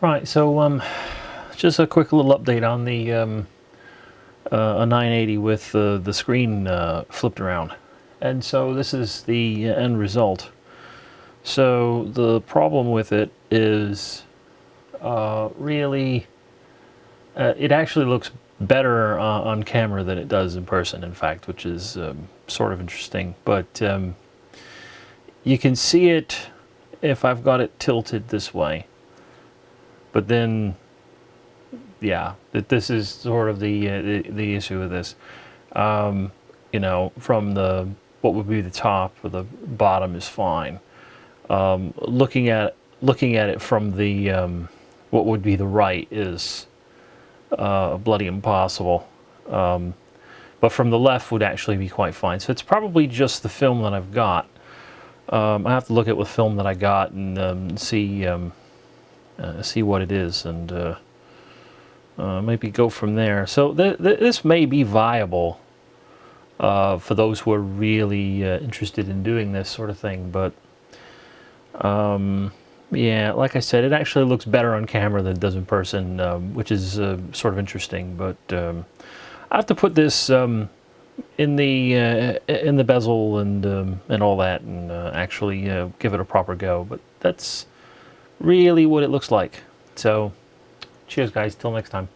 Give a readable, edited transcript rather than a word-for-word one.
Right, so just a quick little update on the a 980 with the screen flipped around. And so this is the end result. So the problem with it is really it actually looks better on camera than it does in person, in fact, which is sort of interesting. But you can see it if I've got it tilted this way. But then, yeah, this is sort of the issue with this. You know, from the what would be the top or the bottom is fine. Looking at it from the what would be the right is bloody impossible. But from the left would actually be quite fine. So it's probably just the film that I've got. I have to look at what film that I got and see what it is, and maybe go from there. So this may be viable for those who are really interested in doing this sort of thing. But yeah, like I said, it actually looks better on camera than it does in person, which is sort of interesting. But I have to put this in the bezel and all that, and actually give it a proper go. But that's really what it looks like. So cheers guys, till next time.